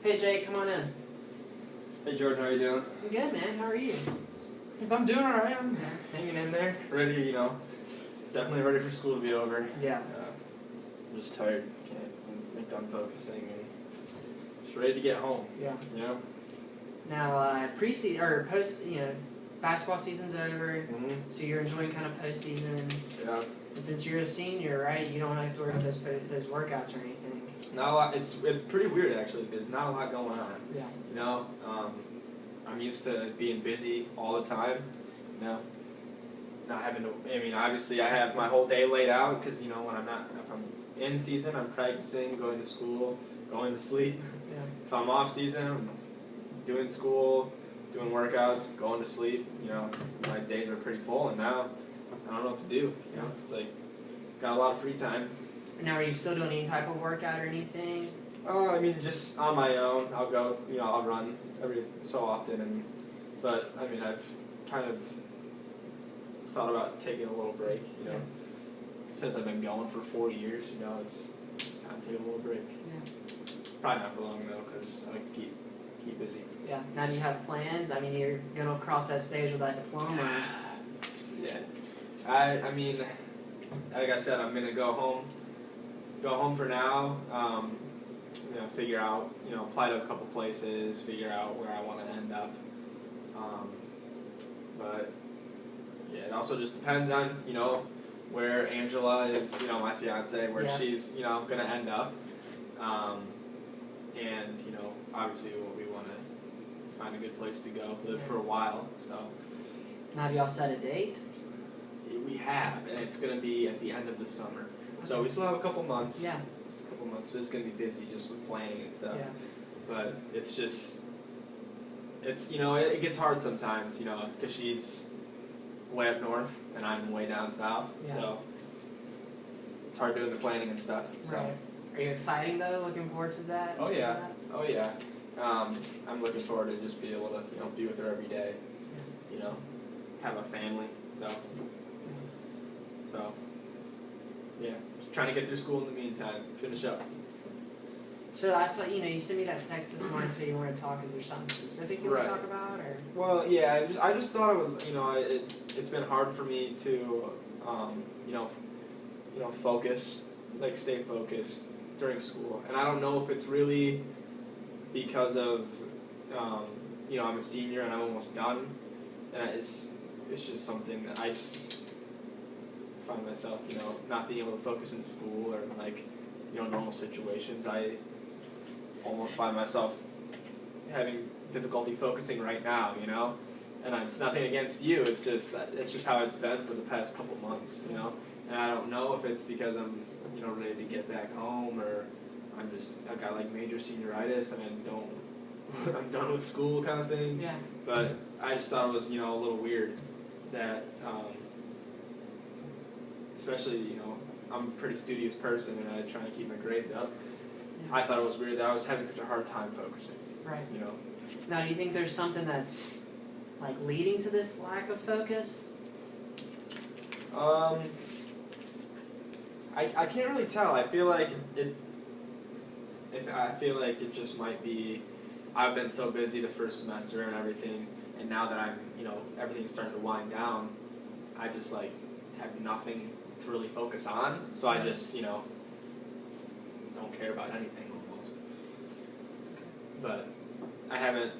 Hey Jake, come on in. Hey Jordan, how are you doing? I'm good, man. How are you? I'm doing alright. I'm hanging in there. Ready, definitely ready for school to be over. Yeah. I'm just tired. Can't done focusing and just ready to get home. Yeah. Now, pre-season or post, basketball season's over, Mm-hmm. so you're enjoying kind of postseason. Yeah. And since you're a senior, right, you don't have to worry about those workouts or anything. Not a lot. It's pretty weird actually. There's not a lot going on. Yeah. I'm used to being busy all the time. Not having to. I mean, obviously, I have my whole day laid out because if I'm in season, I'm practicing, going to school, going to sleep. Yeah. If I'm off season, I'm doing school, doing workouts, going to sleep. My days are pretty full, and now I don't know what to do. It's like got a lot of free time. Now, are you still doing any type of workout or anything? I mean, just on my own. I'll go. I'll run every so often, but I mean, I've kind of thought about taking a little break. Since I've been going for 4 years. It's time to take a little break. Yeah. Probably not for long though, because I like to keep busy. Yeah. Now, do you have plans? I mean, you're gonna cross that stage with that diploma. Yeah. I mean, like I said, I'm gonna go home. Go home for now. Figure out. Apply to a couple places. Figure out where I want to end up. But yeah, it also just depends on where Angela is. My fiance, where she's gonna end up. And obviously we want to find a good place to go live for a while. So. Now, have y'all set a date? We have, and it's going to be at the end of the summer. So we still have a couple months. Yeah. A couple months, but it's going to be busy just with planning and stuff. Yeah. But it's it gets hard sometimes, because she's way up north and I'm way down south. Yeah. So it's hard doing the planning and stuff. So. Right. Are you excited though? Looking forward to that? Oh yeah. Oh yeah. I'm looking forward to just be able to be with her every day. Have a family. So yeah, just trying to get through school in the meantime. Finish up. So I saw, you sent me that text this morning, so you want to talk. Is there something specific you want to talk about, or? Well, yeah, I just thought it was, it's been hard for me to, focus, stay focused during school, and I don't know if it's really because of, I'm a senior and I'm almost done, and it's just something that I just find myself, not being able to focus in school or normal situations. I almost find myself having difficulty focusing right now, and it's nothing against you. It's just how it's been for the past couple months, and I don't know if it's because I'm ready to get back home or I've got major senioritis and I'm done with school kind of thing. Yeah. But I just thought it was a little weird that especially I'm a pretty studious person and I try to keep my grades up. Yeah. I thought it was weird that I was having such a hard time focusing. Right. Now, do you think there's something that's leading to this lack of focus? I can't really tell. I feel like it just might be I've been so busy the first semester and everything, and now that I'm everything's starting to wind down, I just have nothing to really focus on. So I just don't care about anything almost. But I haven't.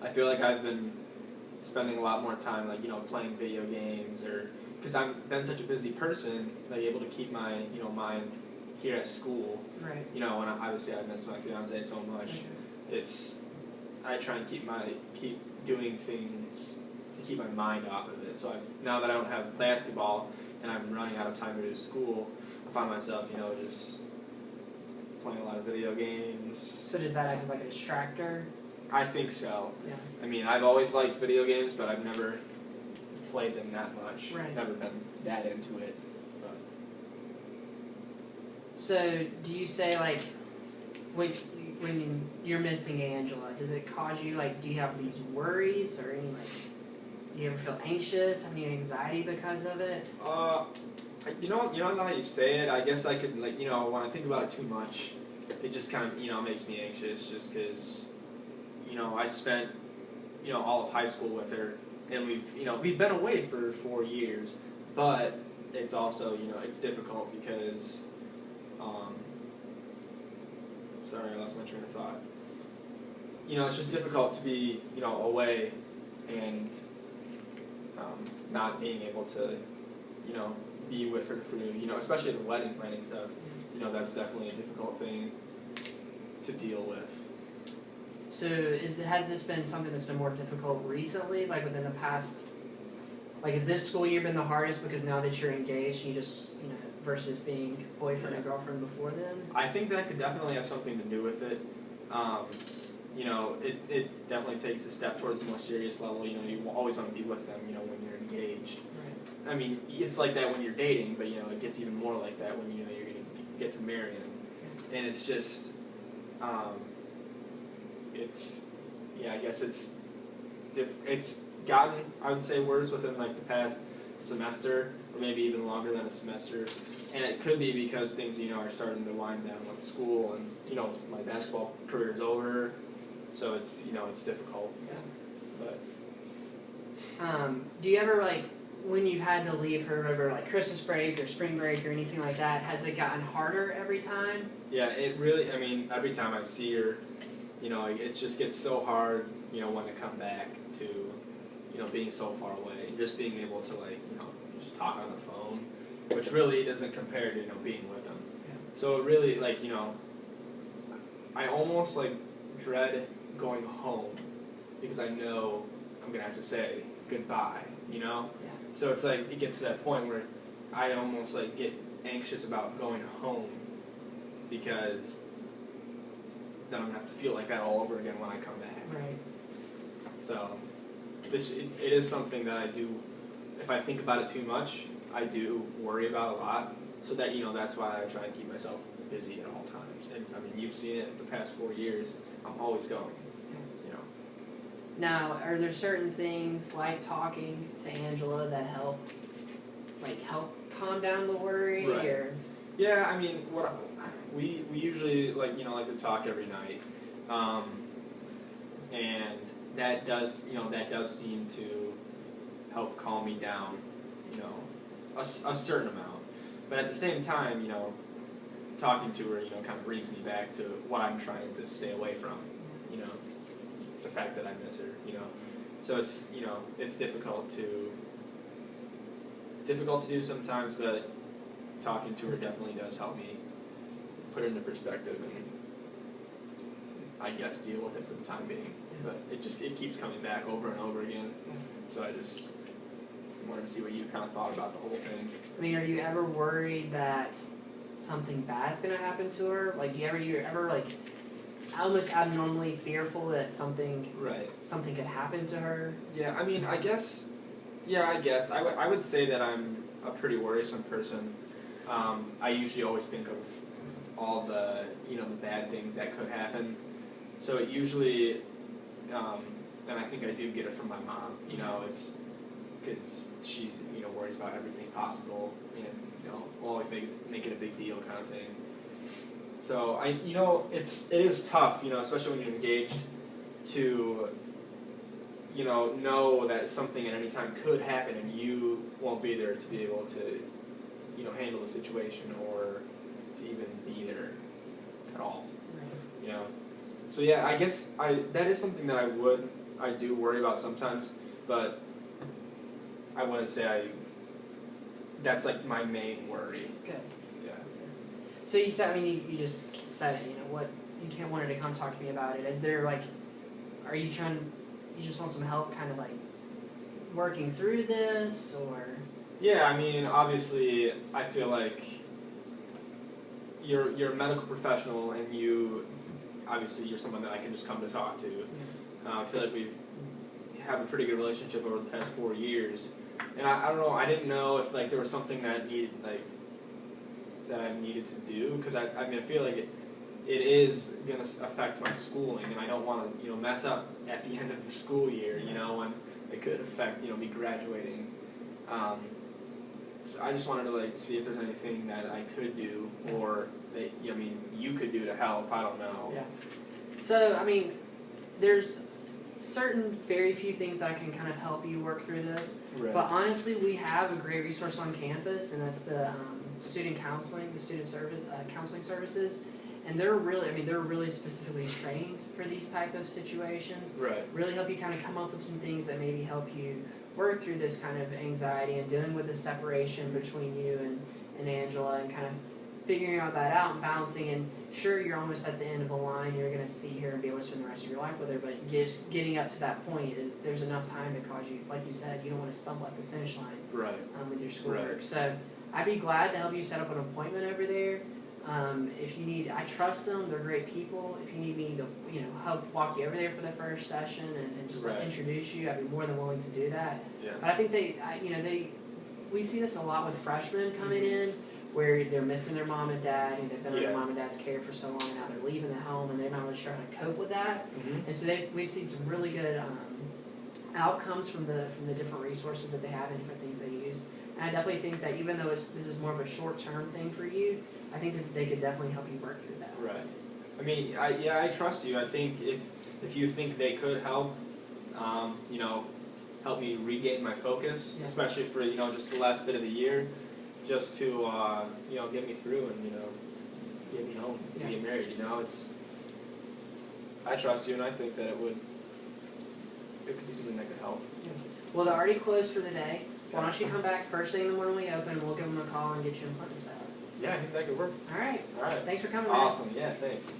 I feel like I've been spending a lot more time playing video games or because I've been such a busy person, able to keep my mind here at school. Right. And obviously I miss my fiance so much. I try and keep doing things to keep my mind off of it. So now that I don't have basketball and I'm running out of time to do school, I find myself just playing a lot of video games. So does that act as a distractor? I think so. Yeah. I've always liked video games, but I've never played them that much. Right. Never been that into it. But. So do you say when you're missing Angela, does it cause you do you have these worries or any do you ever feel anxious? Have any anxiety because of it? Now that you say it, I guess I could when I think about it too much, it just kind of, makes me anxious just because, I spent, all of high school with her, and we've been away for 4 years, but it's also, it's difficult because, sorry, I lost my train of thought. It's just difficult to be, away and not being able to, be with her through, especially the wedding planning stuff. That's definitely a difficult thing to deal with. So has this been something that's been more difficult recently, like within the past, like has this school year been the hardest because now that you're engaged, you just, versus being boyfriend and girlfriend before then? I think that could definitely have something to do with it. It definitely takes a step towards the more serious level. You always want to be with them, when you're engaged. Right. I mean, it's like that when you're dating, but, it gets even more like that when, you're going to get to marry them. And it's just, I guess it's gotten, I would say, worse within, like, the past semester, or maybe even longer than a semester. And it could be because things, are starting to wind down with school, and, my basketball career is over, so it's, it's difficult. Yeah. But do you ever, like, when you've had to leave her over, like, Christmas break or spring break or anything like that, has it gotten harder every time? Yeah, it really, every time I see her, it just gets so hard, when to come back to, being so far away, and just being able to, like, just talk on the phone, which really doesn't compare to, being with them. Yeah. So it really, like, I almost, like, dread going home because I know I'm going to have to say goodbye, Yeah. So it's like, it gets to that point where I almost, like, get anxious about going home because then I'm going to have to feel like that all over again when I come back. Right. So it is something that I do, if I think about it too much, I do worry about a lot. So that, that's why I try and keep myself busy at all times. And, you've seen it the past 4 years. I'm always going, Now, are there certain things like talking to Angela that help calm down the worry? Right. Or? Yeah, we usually, like to talk every night. And that does seem to help calm me down, a certain amount. But at the same time, talking to her, kind of brings me back to what I'm trying to stay away from, the fact that I miss her, So it's, it's difficult to do sometimes, but talking to her definitely does help me put it into perspective and, I guess, deal with it for the time being. But it keeps coming back over and over again. So I just wanted to see what you kind of thought about the whole thing. Are you ever worried that something bad's gonna happen to her? Like, you're ever like almost abnormally fearful that something could happen to her? Yeah, I guess. I would say that I'm a pretty worrisome person. I usually always think of all the, the bad things that could happen. So it usually, and I think I do get it from my mom, it's because she, worries about everything possible and, will always make it a big deal kind of thing. So it is tough, especially when you're engaged to, know that something at any time could happen and you won't be there to be able to, handle the situation or to even be there at all. Right. So yeah, I guess that is something that I do worry about sometimes, but I wouldn't say that's like my main worry. Good. Yeah. So you said, you just said, what you can't want her to come talk to me about it. Is there are you just want some help kind of like working through this, or? Yeah, obviously I feel like you're a medical professional and obviously you're someone that I can just come to talk to. I feel like we have a pretty good relationship over the past 4 years. And I don't know, I didn't know if there was something that I needed to do, because I feel like it is going to affect my schooling, and I don't want to mess up at the end of the school year, when it could affect me graduating. So I just wanted to see if there's anything that I could do or that you could do to help. I don't know. Yeah. So, I mean, there's certain very few things that can kind of help you work through this. Right. But honestly, we have a great resource on campus, and that's the student counseling, the student service counseling services, and they're really specifically trained for these type of situations. Right. Really help you kind of come up with some things that maybe help you work through this kind of anxiety and dealing with the separation between you and Angela, and kind of figuring all that out and balancing. And sure, you're almost at the end of the line, you're going to see her and be able to spend the rest of your life with her, but just getting up to that point there's enough time to cause you, like you said, you don't want to stumble at the finish line Right. with your schoolwork. Right. So I'd be glad to help you set up an appointment over there. If you need, I trust them, they're great people. If you need me to, help walk you over there for the first session and just Right. introduce you, I'd be more than willing to do that. Yeah. But I think we see this a lot with freshmen coming in, where they're missing their mom and dad, and they've been under Yeah. mom and dad's care for so long, and now they're leaving the home, and they're not really sure how to cope with that. Mm-hmm. And so we've seen some really good outcomes from the different resources that they have and different things they use. And I definitely think that even though this is more of a short-term thing for you, I think they could definitely help you work through that. Right. I mean, I trust you. I think if you think they could help, help me regain my focus, Yeah. especially for just the last bit of the year, just to get me through and get me home, Yeah. to get married. I trust you, and I think that it could be something that could help. Well, they're already closed for the day. Why don't you come back first thing in the morning when we open, and we'll give them a call and get you an appointment set up. Yeah, I think that could work. All right. All right. Thanks for coming, man. Awesome. Yeah. Thanks.